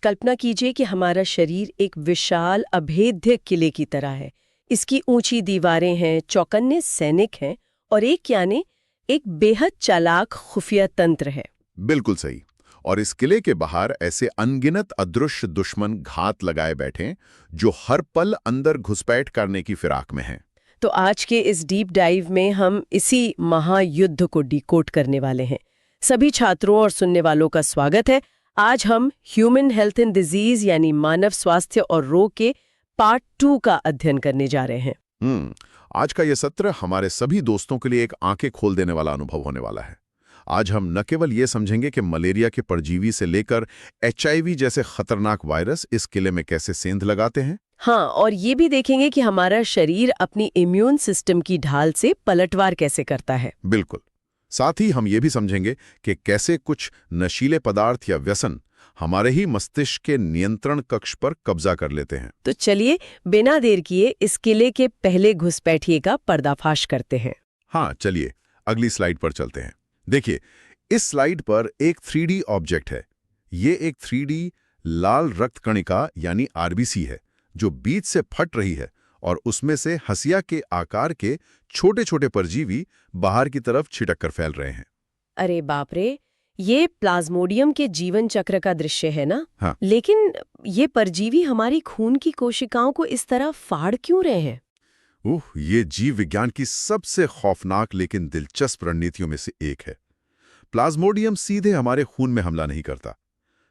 कल्पना कीजिए कि हमारा शरीर एक विशाल अभेद्य किले की तरह है। इसकी ऊंची दीवारें हैं, चौकन्ने सैनिक हैं और एक बेहद चालाक खुफिया तंत्र है। बिल्कुल सही। और इस किले के बाहर ऐसे अनगिनत अदृश्य दुश्मन घात लगाए बैठे जो हर पल अंदर घुसपैठ करने की फिराक में हैं। तो आज के इस डीप डाइव में हम इसी महायुद्ध को डिकोड करने वाले हैं। सभी छात्रों और सुनने वालों का स्वागत है। आज हम ह्यूमन हेल्थ एंड डिजीज यानी मानव स्वास्थ्य और रोग के पार्ट 2 का अध्ययन करने जा रहे हैं। आज का यह सत्र हमारे सभी दोस्तों के लिए एक आंखें खोल देने वाला अनुभव होने वाला है। आज हम न केवल ये समझेंगे कि मलेरिया के परजीवी से लेकर HIV जैसे खतरनाक वायरस इस किले में कैसे सेंध लगाते हैं। हाँ, और ये भी देखेंगे कि हमारा शरीर अपनी इम्यून सिस्टम की ढाल से पलटवार कैसे करता है। बिल्कुल। साथ ही हम ये भी समझेंगे कि कैसे कुछ नशीले पदार्थ या व्यसन हमारे ही मस्तिष्क के नियंत्रण कक्ष पर कब्जा कर लेते हैं। तो चलिए बिना देर किए इस किले के पहले घुसपैठिए का पर्दाफाश करते हैं। हाँ, चलिए अगली स्लाइड पर चलते हैं। देखिए, इस स्लाइड पर एक 3D ऑब्जेक्ट है। ये एक 3D लाल रक्त कणिका यानी RBC है जो बीच से फट रही है और उसमें से हंसिया के आकार के छोटे छोटे परजीवी बाहर की तरफ छिटक कर फैल रहे हैं। अरे बाप रे, ये प्लाज्मोडियम के जीवन चक्र का दृश्य है ना? हाँ। लेकिन ये परजीवी हमारी खून की कोशिकाओं को इस तरह फाड़ क्यों रहे हैं? ये जीव विज्ञान की सबसे खौफनाक लेकिन दिलचस्प रणनीतियों में से एक है। प्लाज्मोडियम सीधे हमारे खून में हमला नहीं करता।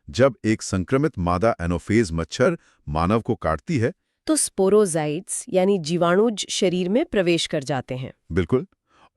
जब एक संक्रमित मादा एनोफेज मच्छर मानव को काटती है तो स्पोरोजाइट्स यानी जीवाणुज शरीर में प्रवेश कर जाते हैं। बिल्कुल,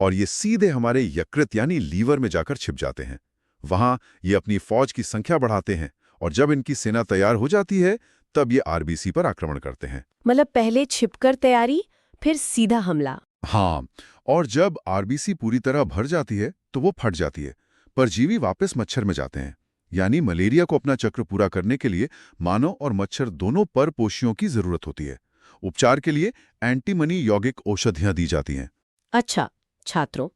और ये सीधे हमारे यकृत यानी लीवर में जाकर छिप जाते हैं। वहां ये अपनी फौज की संख्या बढ़ाते हैं और जब इनकी सेना तैयार हो जाती है तब ये RBC पर आक्रमण करते हैं। मतलब पहले छिपकर तैयारी, फिर सीधा हमला। हाँ, और जब RBC पूरी तरह भर जाती है तो वो फट जाती है। परजीवी वापस मच्छर में जाते हैं। यानी मलेरिया को अपना चक्र पूरा करने के लिए मानव और मच्छर दोनों परपोषियों की जरूरत होती है। उपचार के लिए एंटीमनी यौगिक औषधियां दी जाती हैं। अच्छा छात्रों,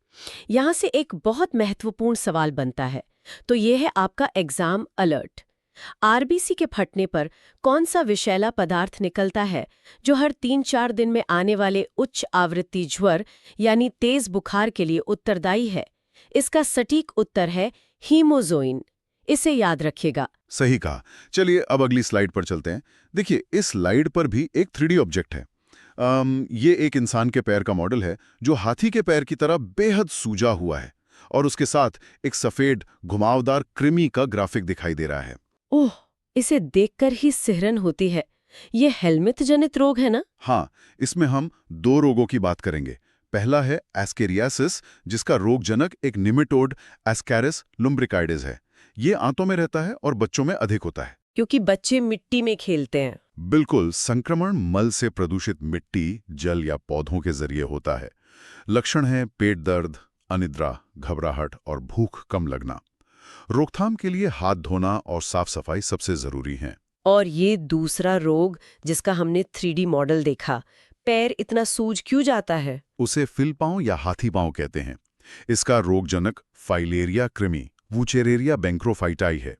यहाँ से एक बहुत महत्वपूर्ण सवाल बनता है। तो ये है आपका एग्जाम अलर्ट। RBC के फटने पर कौन सा विषैला पदार्थ निकलता है जो हर 3-4 दिन में आने वाले उच्च आवृत्ति ज्वर यानी तेज बुखार के लिए उत्तरदायी है? इसका सटीक उत्तर है हीमोजोइन। इसे याद रखिएगा। सही कहा। चलिए अब अगली स्लाइड पर चलते हैं। देखिए, इस स्लाइड पर भी एक 3D ऑब्जेक्ट है। ये एक इंसान के पैर का मॉडल है जो हाथी के पैर की तरह बेहद सूजा हुआ है और उसके साथ एक सफेद घुमावदार कृमि का ग्राफिक दिखाई दे रहा है। ओह, इसे देखकर ही सिहरन होती है। ये हेलमिंथ जनित रोग है ना? हाँ, इसमें हम 2 रोगों की बात करेंगे। पहला है एस्केरियासिस, जिसका रोगजनक एक निमेटोड एस्कैरिस लुम्ब्रिकाइडेस है। ये आंतों में रहता है और बच्चों में अधिक होता है। क्योंकि बच्चे मिट्टी में खेलते हैं। बिल्कुल, संक्रमण मल से प्रदूषित मिट्टी, जल या पौधों के जरिए होता है। लक्षण हैं पेट दर्द, अनिद्रा, घबराहट और भूख कम लगना। रोकथाम के लिए हाथ धोना और साफ सफाई सबसे जरूरी है। और ये दूसरा रोग जिसका हमने 3D मॉडल देखा, पैर इतना सूज क्यों जाता है? उसे फिलपांव या हाथी पांव कहते हैं। इसका रोगजनक फाइलेरिया कृमि वुचेरेरिया बैंक्रोफाइटाई है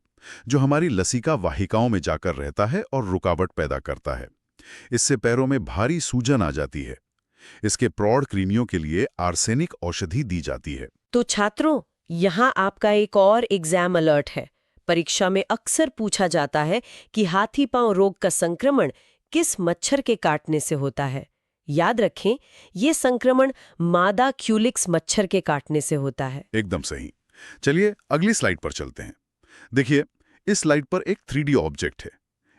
जो हमारी लसिका वाहिकाओं में जाकर रहता है और रुकावट पैदा करता है। इससे पैरों में भारी सूजन आ जाती है। इसके प्रौढ़ कृमियों के लिए आर्सेनिक औषधि दी जाती है। तो छात्रों, यहाँ आपका एक और एग्जाम अलर्ट है। परीक्षा में अक्सर पूछा जाता है कि हाथी पांव रोग का संक्रमण किस मच्छर के काटने से होता है। याद रखें, ये संक्रमण मादा क्यूलिक्स मच्छर के काटने से होता है। एकदम सही। चलिए अगली स्लाइड पर चलते हैं। देखिए, इस स्लाइड पर एक 3D ऑब्जेक्ट है।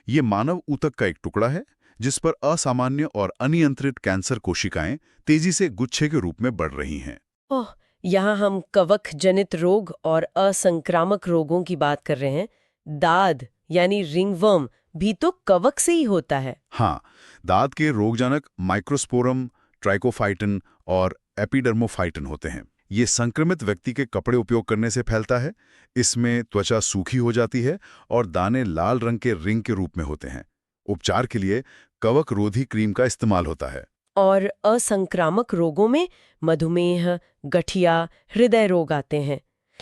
ये मानव ऊतक का एक टुकड़ा है जिस पर असामान्य और अनियंत्रित कैंसर कोशिकाएं तेजी से गुच्छे के रूप में बढ़ रही हैं। ओह, यहाँ हम कवक जनित रोग और असंक्रामक रोगों की बात कर रहे हैं। दाद यानी रिंगवर्म भी तो कवक से ही होता है। हाँ, दांत के रोगजनक माइक्रोस्पोरम, ट्राइकोफाइटन और एपिडर्मोफाइटन होते हैं। ये संक्रमित व्यक्ति के कपड़े उपयोग करने से फैलता है। इसमें त्वचा सूखी हो जाती है और दाने लाल रंग के रिंग के रूप में होते हैं। उपचार के लिए कवक रोधी क्रीम का इस्तेमाल होता है। और असंक्रामक रोगों में मधुमेह, गठिया, हृदय रोग आते हैं।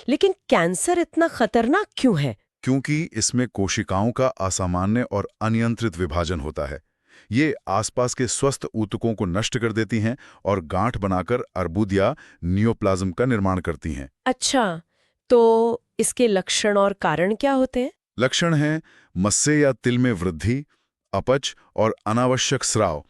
लेकिन कैंसर इतना खतरनाक क्यों है? क्योंकि इसमें कोशिकाओं का असामान्य और अनियंत्रित विभाजन होता है। ये आसपास के स्वस्थ ऊतकों को नष्ट कर देती हैं और गांठ बनाकर अर्बुद या नियोप्लाज्म का निर्माण करती हैं। अच्छा, तो इसके लक्षण और कारण क्या होते हैं? लक्षण हैं मस्से या तिल में वृद्धि, अपच और अनावश्यक स्राव।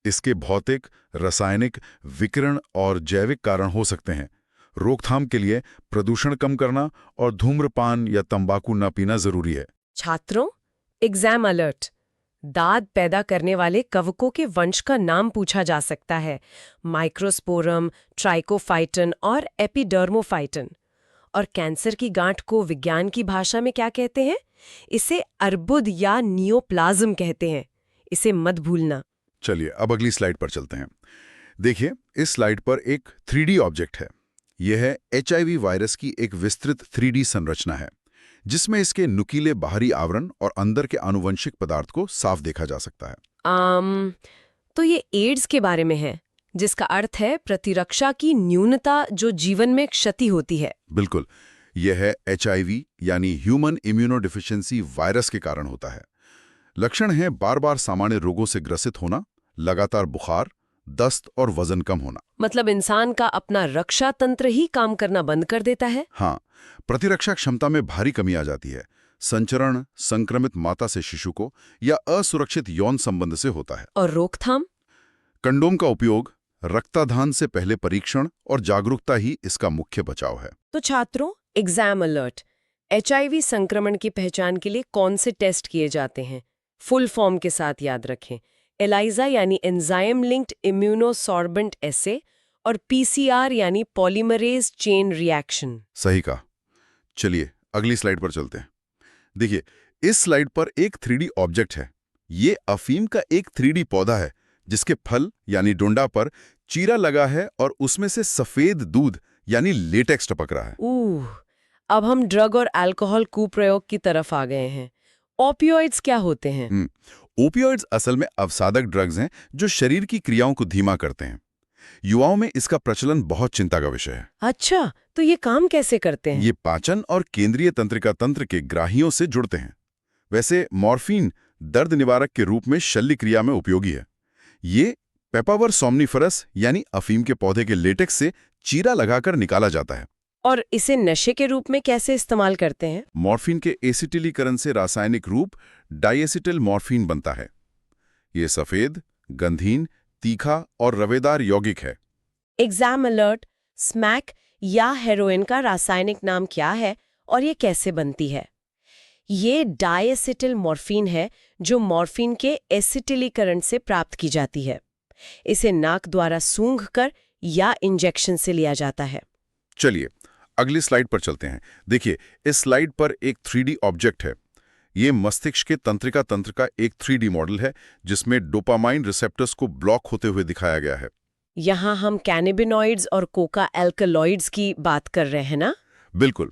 इसके भौतिक, रासायनिक, विकिरण और जैविक कारण हो सकते हैं। रोकथाम के लिए प्रदूषण कम करना और धूम्रपान या तंबाकू न पीना जरूरी है। छात्रों, एग्जाम अलर्ट। दाद पैदा करने वाले कवकों के वंश का नाम पूछा जा सकता है। माइक्रोस्पोरम, ट्राइकोफाइटन और एपिडर्मोफाइटन। और कैंसर की गांठ को विज्ञान की भाषा में क्या कहते हैं? इसे अर्बुद या नियोप्लाज्म कहते हैं। इसे मत भूलना। चलिए अब अगली स्लाइड पर चलते हैं। देखिए, इस स्लाइड पर एक 3D ऑब्जेक्ट है। यह है HIV वायरस की एक विस्तृत 3D संरचना है, जिसमें इसके नुकीले बाहरी आवरण और अंदर के आनुवंशिक पदार्थ को साफ देखा जा सकता है। तो ये एड्स के बारे में है, जिसका अर्थ है प्रतिरक्षा की न्यूनता जो जीवन में क्षति होती है। बिल्कुल, यह है HIV यानी ह्यूमन इम्यूनोडिफिशियंसी वायरस के कारण होता है। लक्षण हैं बार बार सामान्य रोगों से ग्रसित होना, लगातार बुखार, दस्त और वजन कम होना। मतलब इंसान का अपना रक्षा तंत्र ही काम करना बंद कर देता है। हाँ, प्रतिरक्षा क्षमता में भारी कमी आ जाती है। संचरण संक्रमित माता से शिशु को या असुरक्षित यौन संबंध से होता है। और रोकथाम? कंडोम का उपयोग, रक्ताधान से पहले परीक्षण और जागरूकता ही इसका मुख्य बचाव है। तो छात्रों, एग्जाम अलर्ट। HIV संक्रमण की पहचान के लिए कौन से टेस्ट किए जाते हैं? फुल फॉर्म के साथ याद रखें। एलाइजा यानी एंजाइम लिंक्ड इम्यूनोसॉर्बेंट एसे और PCR यानी पॉलीमरेज चेन रिएक्शन। सही कहा। चलिए अगली स्लाइड पर चलते हैं। देखिए, इस स्लाइड पर एक 3D ऑब्जेक्ट है। ये अफीम का एक 3D पौधा है, जिसके फल यानी डोंडा पर चीरा लगा है और उसमें से सफेद दूध यानी लेटेक्स टपक रहा है। अब हम ड्रग और अल्कोहल कुप्रयोग की तरफ आ गए हैं। ओपियोइड्स क्या होते हैं? ओपियोइड्स असल में अवसादक ड्रग्स हैं जो शरीर की क्रियाओं को धीमा करते हैं। युवाओं में इसका प्रचलन बहुत चिंता का विषय है। अच्छा, तो ये काम कैसे करते हैं? ये पाचन और केंद्रीय तंत्रिका तंत्र के ग्राहियों से जुड़ते हैं। वैसे मॉर्फिन दर्द निवारक के रूप में शल्य क्रिया में उपयोगी है। ये पेपावर सोमनिफरस यानी अफीम के पौधे के लेटेक्स से चीरा लगाकर निकाला जाता है। और इसे नशे के रूप में कैसे इस्तेमाल करते हैं? मॉर्फिन के एसिटिलीकरण से रासायनिक रूप डाइएसिटिल मॉर्फिन बनता है। ये सफेद, गंधहीन, तीखा और रवेदार यौगिक है। Exam alert. स्मैक या हेरोइन का रासायनिक नाम क्या है और ये कैसे बनती है? ये डाइएसिटिल मॉर्फिन है जो मॉर्फिन के एसिटिलीकरण से प्राप्त की जाती है। इसे नाक द्वारा सूंघकर या इंजेक्शन से लिया जाता है। चलिए अगली स्लाइड पर चलते हैं। देखिए, इस स्लाइड पर एक 3D ऑब्जेक्ट है। ये मस्तिष्क के तंत्रिका तंत्र का एक 3D मॉडल है, जिसमें डोपामाइन रिसेप्टर्स को ब्लॉक होते हुए दिखाया गया है। यहाँ हम कैनाबिनॉइड्स और कोका एल्कलॉइड्स की बात कर रहे हैं ना? बिल्कुल,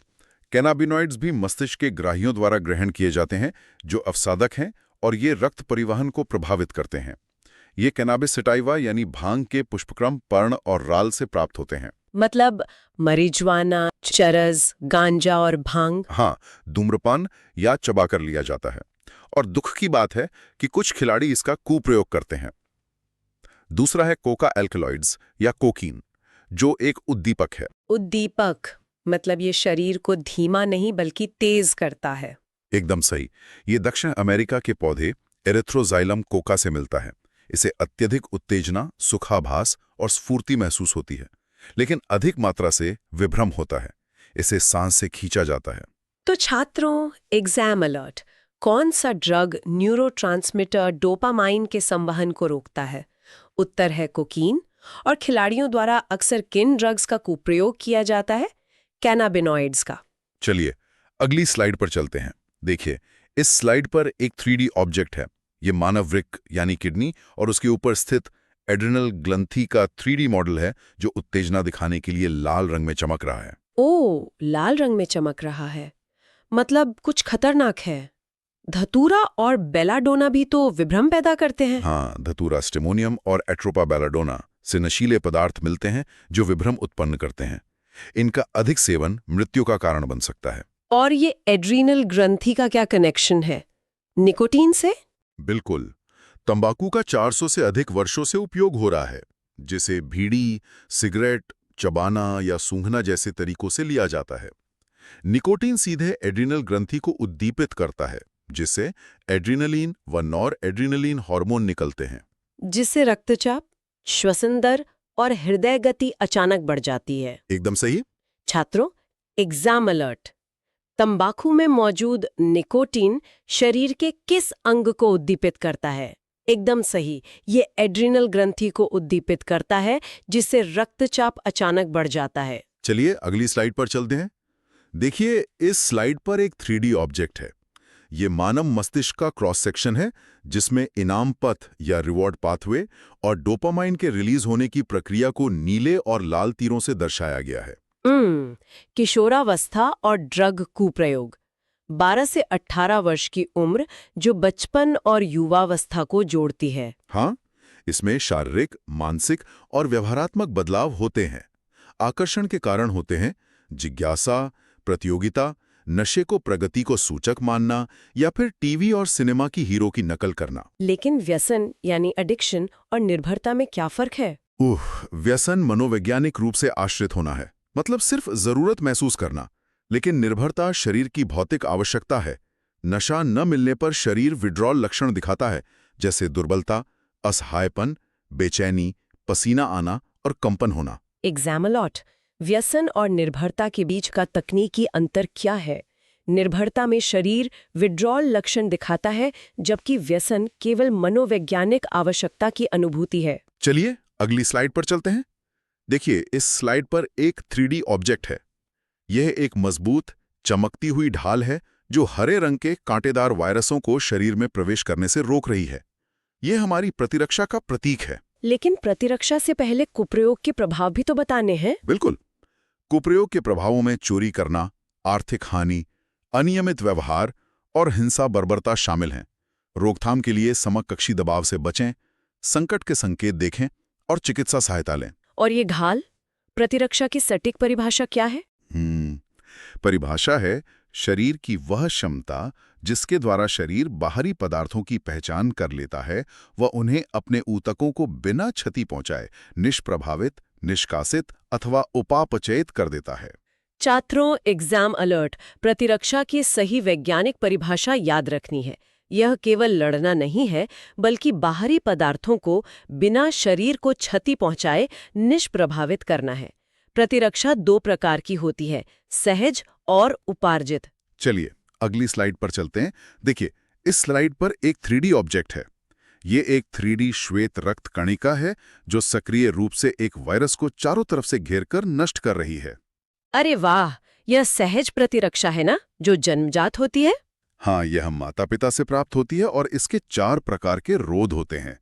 कैनाबिनॉइड्स भी मस्तिष्क के ग्राहियों द्वारा ग्रहण किए जाते हैं, जो अवसादक हैं और ये रक्त परिवहन को प्रभावित करते हैं। ये कैनाबिस सटाइवा यानी भांग के पुष्पक्रम, पर्ण और राल से प्राप्त होते हैं। मतलब मरिजुआना, चरस, गांजा और भांग? हाँ, धूम्रपान या चबाकर लिया जाता है। और दुख की बात है कि कुछ खिलाड़ी इसका कुप्रयोग करते हैं। दूसरा है कोका एल्कलॉइड्स या कोकीन, जो एक उद्दीपक है। उद्दीपक मतलब ये शरीर को धीमा नहीं बल्कि तेज करता है। एकदम सही। ये दक्षिण अमेरिका के पौधे एरिथ्रोजाइलम कोका से मिलता है। इसे अत्यधिक उत्तेजना, सुखाभास और स्फूर्ति महसूस होती है, लेकिन अधिक मात्रा से विभ्रम होता है। इसे सांस से खींचा जाता है। तो छात्रों, एग्जाम अलर्ट। कौन सा ड्रग न्यूरोट्रांसमीटर डोपामाइन के संवहन को रोकता है? उत्तर है कोकीन। और खिलाड़ियों द्वारा अक्सर किन ड्रग्स का कुप्रयोग किया जाता है? कैनाबिनॉइड्स का। चलिए अगली स्लाइड पर चलते हैं। देखिए, इस स्लाइड पर एक 3D ऑब्जेक्ट है। ये मानव वृक्क यानी किडनी और उसके ऊपर स्थित एड्रिनल ग्रंथि का 3D मॉडल है, जो उत्तेजना दिखाने के लिए लाल रंग में चमक रहा है। ओह, लाल रंग में चमक रहा है, मतलब कुछ खतरनाक है। धतूरा और बेलाडोना भी तो विभ्रम पैदा करते हैं। हाँ, धतूरा स्टिमोनियम और एट्रोपा बेलाडोना से नशीले पदार्थ मिलते हैं जो विभ्रम उत्पन्न करते हैं। इनका अधिक सेवन मृत्यु का कारण बन सकता है। और ये एड्रीनल ग्रंथि का क्या कनेक्शन है? निकोटीन से? बिल्कुल। तंबाकू का 400 से अधिक वर्षों से उपयोग हो रहा है, जिसे बीड़ी, सिगरेट, चबाना या सूंघना जैसे तरीकों से लिया जाता है। निकोटीन सीधे एड्रिनल ग्रंथि को उद्दीपित करता है, जिससे एड्रिनलिन व नॉर एड्रिनलिन हार्मोन निकलते हैं। जिससे रक्तचाप, श्वसन दर और हृदय गति अचानक बढ़ जाती है। एकदम सही। छात्रों, एग्जाम अलर्ट। तंबाकू में मौजूद निकोटीन शरीर के किस अंग को उद्दीपित करता है? एकदम सही, ये एड्रिनल ग्रंथि को उद्दीपित करता है, जिससे रक्तचाप अचानक बढ़ जाता है। चलिए अगली स्लाइड पर चलते हैं। देखिए, इस स्लाइड पर एक 3D ऑब्जेक्ट है। ये मानव मस्तिष्क का क्रॉस सेक्शन है, जिसमें इनाम पथ या रिवॉर्ड पाथवे और डोपामाइन के रिलीज होने की प्रक्रिया को नीले और लाल तीरों से दर्शाया गया है। किशोरावस्था और ड्रग कुप्रयोग। 12 से 18 वर्ष की उम्र जो बचपन और युवावस्था को जोड़ती है। हाँ, इसमें शारीरिक, मानसिक और व्यवहारात्मक बदलाव होते हैं। आकर्षण के कारण होते हैं जिज्ञासा, प्रतियोगिता, नशे को प्रगति को सूचक मानना या फिर टीवी और सिनेमा की हीरो की नकल करना। लेकिन व्यसन यानी एडिक्शन और निर्भरता में क्या फर्क है? व्यसन मनोवैज्ञानिक रूप से आश्रित होना है, मतलब सिर्फ जरूरत महसूस करना। लेकिन निर्भरता शरीर की भौतिक आवश्यकता है। नशा न मिलने पर शरीर विड्रॉल लक्षण दिखाता है, जैसे दुर्बलता, असहायपन, बेचैनी, पसीना आना और कंपन होना। Exam allot. व्यसन और निर्भरता के बीच का तकनीकी अंतर क्या है? निर्भरता में शरीर विड्रॉल लक्षण दिखाता है, जबकि व्यसन केवल मनोवैज्ञानिक आवश्यकता की अनुभूति है। चलिए अगली स्लाइड पर चलते हैं। देखिए, इस स्लाइड पर एक 3D ऑब्जेक्ट है। यह एक मजबूत, चमकती हुई ढाल है जो हरे रंग के कांटेदार वायरसों को शरीर में प्रवेश करने से रोक रही है। यह हमारी प्रतिरक्षा का प्रतीक है। लेकिन प्रतिरक्षा से पहले कुप्रयोग के प्रभाव भी तो बताने हैं। बिल्कुल। कुप्रयोग के प्रभावों में चोरी करना, आर्थिक हानि, अनियमित व्यवहार और हिंसा बर्बरता शामिल हैं। रोकथाम के लिए समकक्षी दबाव से बचें, संकट के संकेत देखें और चिकित्सा सहायता लें। और ये घाल, प्रतिरक्षा की सटीक परिभाषा क्या है? परिभाषा है शरीर की वह क्षमता जिसके द्वारा शरीर बाहरी पदार्थों की पहचान कर लेता है व उन्हें अपने ऊतकों को बिना क्षति पहुंचाए निष्प्रभावित, निष्कासित अथवा उपापचयित कर देता है। छात्रों, एग्जाम अलर्ट। प्रतिरक्षा की सही वैज्ञानिक परिभाषा याद रखनी है। यह केवल लड़ना नहीं है, बल्कि बाहरी पदार्थों को बिना शरीर को क्षति पहुंचाए निष्प्रभावित करना है। प्रतिरक्षा 2 प्रकार की होती है, सहज और उपार्जित। चलिए अगली स्लाइड पर चलते हैं। देखिए, इस स्लाइड पर एक 3D ऑब्जेक्ट है। ये एक 3D श्वेत रक्त कणिका है जो सक्रिय रूप से एक वायरस को चारों तरफ से घेरकर नष्ट कर रही है। अरे वाह, यह सहज प्रतिरक्षा है ना, जो जन्मजात होती है? हाँ, यह माता पिता से प्राप्त होती है और इसके 4 प्रकार के रोध होते हैं।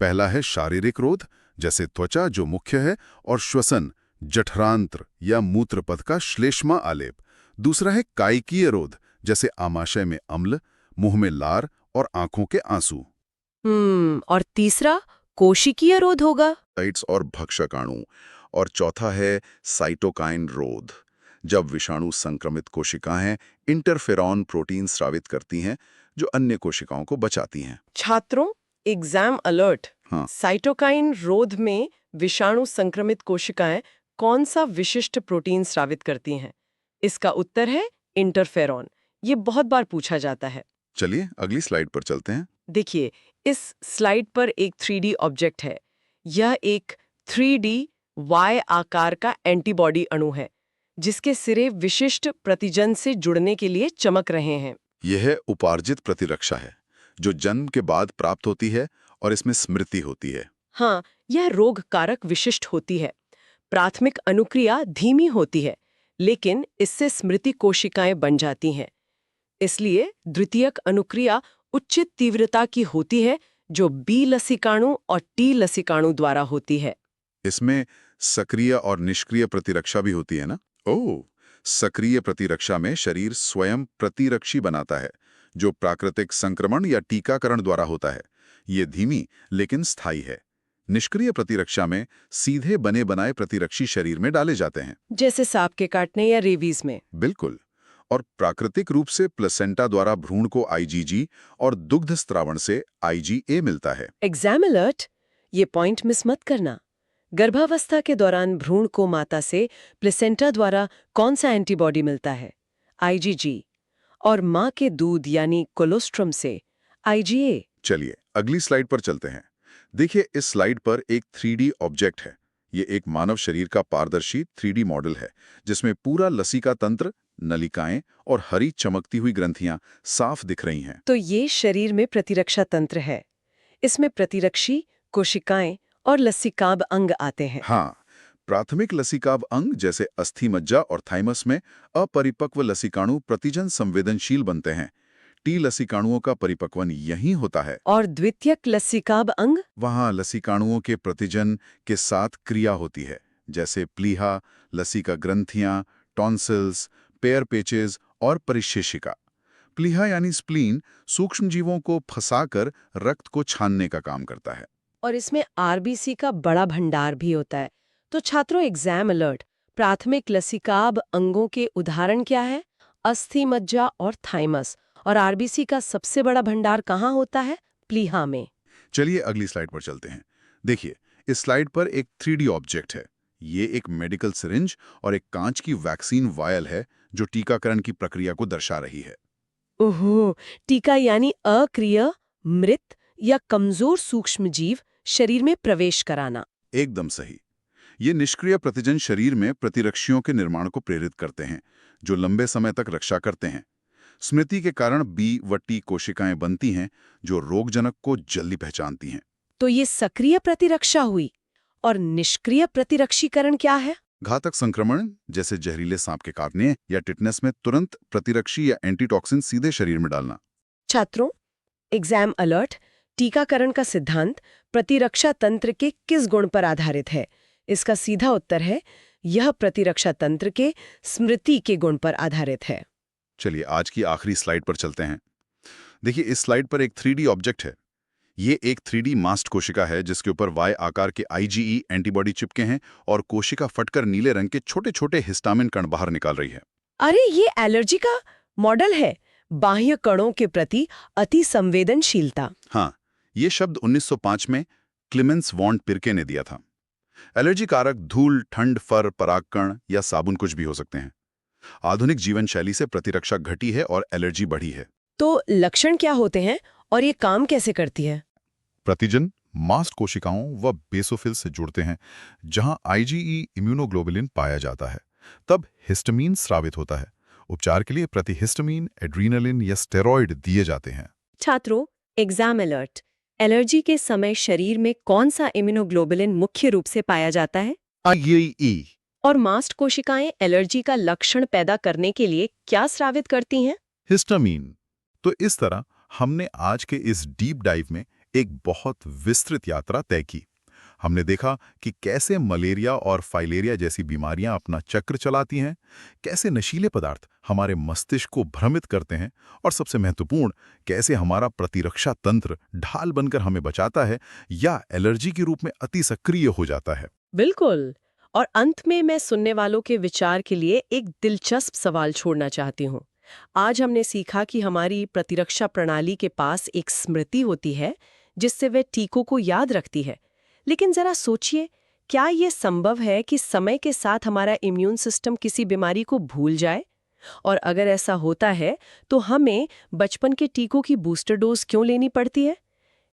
पहला है शारीरिक रोध, जैसे त्वचा जो मुख्य है, और श्वसन, जठरांत्र या मूत्रपथ का श्लेष्मा आलेप। दूसरा है कायिकीय रोध, जैसे आमाशय में अम्ल, मुंह में लार और आंखों के आंसू। और तीसरा कोशिकीय रोध होगा। साइट्स और भक्षकाणु। और चौथा है साइटोकाइन रोध, जब विषाणु संक्रमित कोशिकाएं इंटरफेरॉन प्रोटीन स्रावित करती हैं जो अन्य कोशिकाओं को बचाती हैं। छात्रों, एग्जाम अलर्ट। हाँ। साइटोकाइन रोध में विषाणु संक्रमित कोशिकाएं कौन सा विशिष्ट प्रोटीन स्रावित करती हैं? इसका उत्तर है इंटरफेरॉन। ये बहुत बार पूछा जाता है। चलिए अगली स्लाइड पर चलते हैं। देखिए, इस स्लाइड पर एक 3D ऑब्जेक्ट है। यह एक 3D Y आकार का एंटीबॉडी अणु है, जिसके सिरे विशिष्ट प्रतिजन से जुड़ने के लिए चमक रहे हैं। यह उपार्जित प्रतिरक्षा है, जो जन्म के बाद प्राप्त होती है और इसमें स्मृति होती है। हाँ, यह रोग कारक विशिष्ट होती है। प्राथमिक अनुक्रिया धीमी होती है, लेकिन इससे स्मृति कोशिकाएं बन जाती हैं। इसलिए द्वितीयक अनुक्रिया उच्च तीव्रता की होती है, जो B लसिकाणु और T लसिकाणु द्वारा होती है। इसमें सक्रिय और निष्क्रिय प्रतिरक्षा भी होती है ना? ओह, सक्रिय प्रतिरक्षा में शरीर स्वयं प्रतिरक्षी बनाता है, जो प्राकृतिक संक्रमण या टीकाकरण द्वारा होता है। ये धीमी लेकिन स्थायी है। निष्क्रिय प्रतिरक्षा में सीधे बने बनाए प्रतिरक्षी शरीर में डाले जाते हैं, जैसे सांप के काटने या रेबीज में। बिल्कुल। और प्राकृतिक रूप से प्लेसेंटा द्वारा भ्रूण को आईजीजी और दुग्ध स्त्रावण से आईजीए मिलता है। एग्जाम अलर्ट, ये पॉइंट मिस मत करना। गर्भावस्था के दौरान भ्रूण को माता से प्लेसेंटा द्वारा कौन सा एंटीबॉडी मिलता है? आईजीजी। और मां के दूध यानी कोलोस्ट्रम से आईजीए। चलिए अगली स्लाइड पर चलते हैं। देखिए इस स्लाइड पर एक 3D ऑब्जेक्ट है। ये एक मानव शरीर का पारदर्शी 3D मॉडल है जिसमें पूरा लसिका तंत्र, नलिकाएं और हरी चमकती हुई ग्रंथियां साफ दिख रही हैं। तो ये शरीर में प्रतिरक्षा तंत्र है। इसमें प्रतिरक्षी कोशिकाएं और लसिकाब अंग आते हैं। हाँ, प्राथमिक लसिकाभ अंग जैसे अस्थि मज्जा और थाइमस में अपरिपक्व लसिकाणु प्रतिजन संवेदनशील बनते हैं। टी लसिकाणुओं का परिपक्वन यहीं होता है। और द्वितीयक लसिकाब अंग? वहाँ लसिकाणुओं के प्रतिजन के साथ क्रिया होती है, जैसे प्लीहा, लसिका ग्रंथियां, टॉन्सिल्स, पेयर पेचेज और परिशेषिका। प्लीहा यानी स्प्लीन सूक्ष्म जीवों को फंसाकर रक्त को छानने का काम करता है। और इसमें आरबीसी का बड़ा भंडार भी होता है। तो छात्रों, एग्जाम अलर्ट, प्राथमिक लसिकाब अंगों के उदाहरण क्या है? अस्थि मज्जा और थाइमस। और आरबीसी का सबसे बड़ा भंडार कहाँ होता है? प्लीहा में। चलिए अगली स्लाइड पर चलते हैं। देखिए इस स्लाइड पर एक 3D ऑब्जेक्ट है। ये एक मेडिकल सिरिंज और एक कांच की वैक्सीन वायल है जो टीकाकरण की प्रक्रिया को दर्शा रही है। ओहो, टीका यानी अक्रिय, मृत या कमजोर सूक्ष्मजीव शरीर में प्रवेश कराना। एकदम सही। ये निष्क्रिय प्रतिजन शरीर में प्रतिरक्षियों के निर्माण को प्रेरित करते हैं जो लंबे समय तक रक्षा करते हैं। स्मृति के कारण बी व टी कोशिकाएं बनती हैं जो रोगजनक को जल्दी पहचानती हैं। तो ये सक्रिय प्रतिरक्षा हुई। और निष्क्रिय प्रतिरक्षीकरण क्या है? घातक संक्रमण जैसे जहरीले सांप के काटने या टिटनेस में तुरंत प्रतिरक्षी या एंटीटॉक्सिन सीधे शरीर में डालना। छात्रों, एग्जाम अलर्ट, टीकाकरण का सिद्धांत प्रतिरक्षा तंत्र के किस गुण पर आधारित है? इसका सीधा उत्तर है, यह प्रतिरक्षा तंत्र के स्मृति के गुण पर आधारित है। चलिए आज की आखिरी स्लाइड पर चलते हैं। देखिए इस स्लाइड पर एक 3D ऑब्जेक्ट है। ये एक 3D मास्ट कोशिका है जिसके ऊपर Y आकार के आईजीई एंटीबॉडी चिपके हैं और कोशिका फटकर नीले रंग के छोटे छोटे हिस्टामिन कण बाहर निकाल रही है। अरे, ये एलर्जी का मॉडल है। बाह्य कणों के प्रति अति संवेदनशीलता। हाँ, ये शब्द 1905 में क्लेमेंस वॉन पिर्के ने दिया था। एलर्जी कारक धूल, ठंड, फर, परागकण या साबुन कुछ भी हो सकते हैं। आधुनिक जीवन शैली से प्रतिरक्षा घटी है और एलर्जी बढ़ी है। तो लक्षण क्या होते हैं और ये काम कैसे करती है? प्रतिजन मास्ट कोशिकाओं व बेसोफिल से जुड़ते हैं जहां आईजीई इम्यूनोग्लोबुलिन पाया जाता है। तब हिस्टामिन स्रावित होता है। उपचार के लिए प्रतिहिस्टामिन, एड्रीनलिन या स्टेरॉइड दिए जाते हैं। छात्रों, एग्जाम अलर्ट, एलर्जी के समय शरीर में कौन सा इम्यूनोग्लोबुलिन मुख्य रूप से पाया जाता है? आईजीई। और मास्ट कोशिकाएं एलर्जी का लक्षण पैदा करने के लिए क्या स्रावित करती हैं? हिस्टामिन। तो इस तरह हमने आज के इस डीप डाइव में एक बहुत विस्तृत यात्रा तय की। हमने देखा कि कैसे मलेरिया और फाइलेरिया जैसी बीमारियां अपना चक्र चलाती हैं, कैसे नशीले पदार्थ हमारे मस्तिष्क को भ्रमित करते हैं और सबसे महत्वपूर्ण कैसे हमारा प्रतिरक्षा तंत्र ढाल बनकर हमें बचाता है या एलर्जी के रूप में अति सक्रिय हो जाता है। बिल्कुल। और अंत में मैं सुनने वालों के विचार के लिए एक दिलचस्प सवाल छोड़ना चाहती हूँ। आज हमने सीखा कि हमारी प्रतिरक्षा प्रणाली के पास एक स्मृति होती है जिससे वे टीकों को याद रखती है। लेकिन जरा सोचिए, क्या ये संभव है कि समय के साथ हमारा इम्यून सिस्टम किसी बीमारी को भूल जाए? और अगर ऐसा होता है तो हमें बचपन के टीकों की बूस्टर डोज क्यों लेनी पड़ती है?